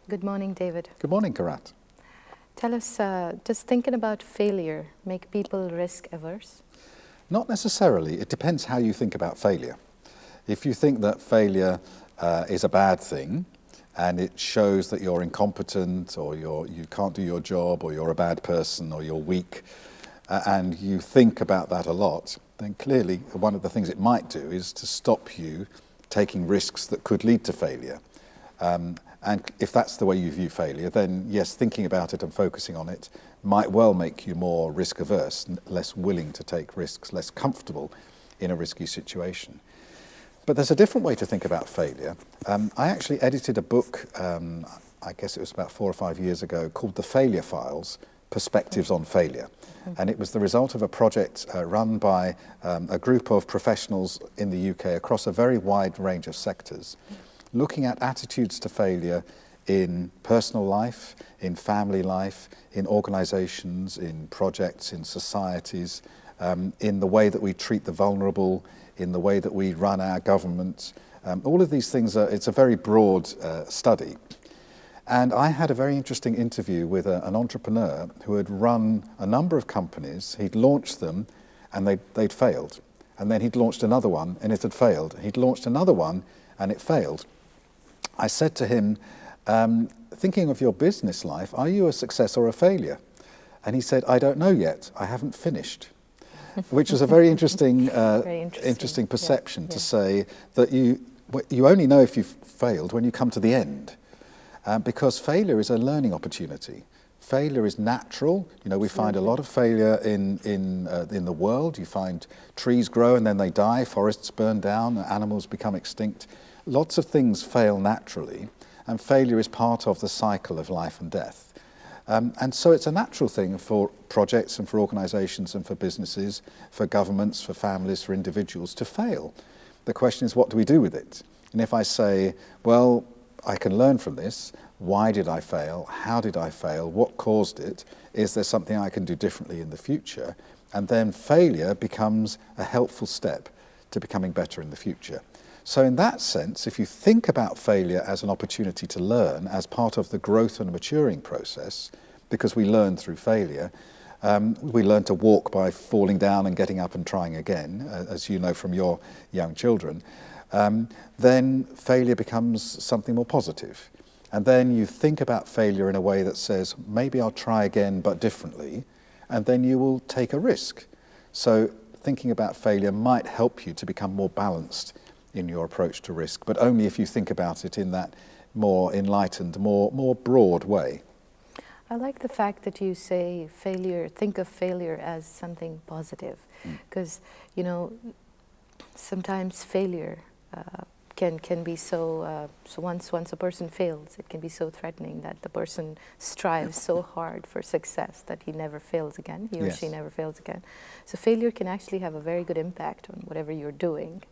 Good morning, David. Good morning, Karat. Tell us, does thinking about failure make people risk averse? Not necessarily. It depends how you think about failure. If you think that failure is a bad thing and it shows that you're incompetent or you can't do your job or you're a bad person or you're weak, and you think about that a lot, then clearly one of the things it might do is to stop you taking risks that could lead to failure. And if that's the way you view failure, then yes, thinking about it and focusing on it might well make you more risk averse, less willing to take risks, less comfortable in a risky situation. But there's a different way to think about failure. I actually edited a book, I guess it was about 4 or 5 years ago, called The Failure Files, Perspectives on Failure. And it was the result of a project run by a group of professionals in the UK across a very wide range of sectors, looking at attitudes to failure in personal life, in family life, in organisations, in projects, in societies, in the way that we treat the vulnerable, in the way that we run our government. All of these things, it's a very broad study. And I had a very interesting interview with an entrepreneur who had run a number of companies. He'd launched them and they'd failed. And then he'd launched another one and it had failed. He'd launched another one and it failed. I said to him, thinking of your business life, are you a success or a failure? And he said, I don't know yet. I haven't finished. Which was a very interesting perception to say that you only know if you've failed when you come to the end. Because failure is a learning opportunity. Failure is natural. You know, we find a lot of failure in the world. You find trees grow and then they die, forests burn down, animals become extinct. Lots of things fail naturally, and failure is part of the cycle of life and death. And so it's a natural thing for projects and for organisations and for businesses, for governments, for families, for individuals to fail. The question is, what do we do with it? And if I say, well, I can learn from this. Why did I fail? How did I fail? What caused it? Is there something I can do differently in the future? And then failure becomes a helpful step to becoming better in the future. So in that sense, if you think about failure as an opportunity to learn, as part of the growth and maturing process, because we learn through failure, we learn to walk by falling down and getting up and trying again, as you know from your young children, then failure becomes something more positive. And then you think about failure in a way that says, maybe I'll try again but differently, and then you will take a risk. So thinking about failure might help you to become more balanced in your approach to risk, but only if you think about it in that more enlightened, more broad way. I like the fact that you say think of failure as something positive, because you know, sometimes failure can be so once a person fails, it can be so threatening that the person strives so hard for success that he never fails again, he or she never fails again. So failure can actually have a very good impact on whatever you're doing,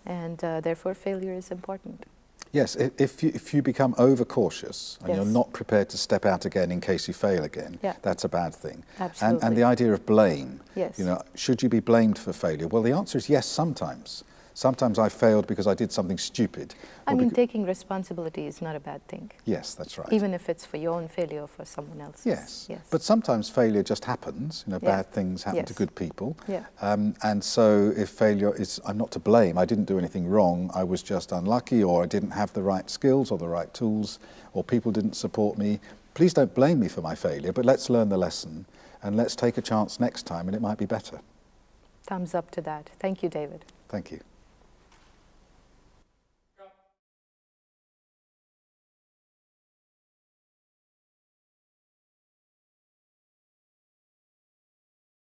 and therefore failure is important. Yes, if you become overcautious and you're not prepared to step out again in case you fail again, that's a bad thing. Absolutely. And the idea of blame, Yes. you know, should you be blamed for failure? Well, the answer is yes, sometimes. Sometimes I failed because I did something stupid. I mean, taking responsibility is not a bad thing. Yes, that's right. Even if it's for your own failure or for someone else's. Yes. But sometimes failure just happens. You know, bad things happen to good people. And so if failure is, I'm not to blame, I didn't do anything wrong, I was just unlucky, or I didn't have the right skills or the right tools, or people didn't support me. Please don't blame me for my failure, but let's learn the lesson and let's take a chance next time and it might be better. Thumbs up to that. Thank you, David. Thank you.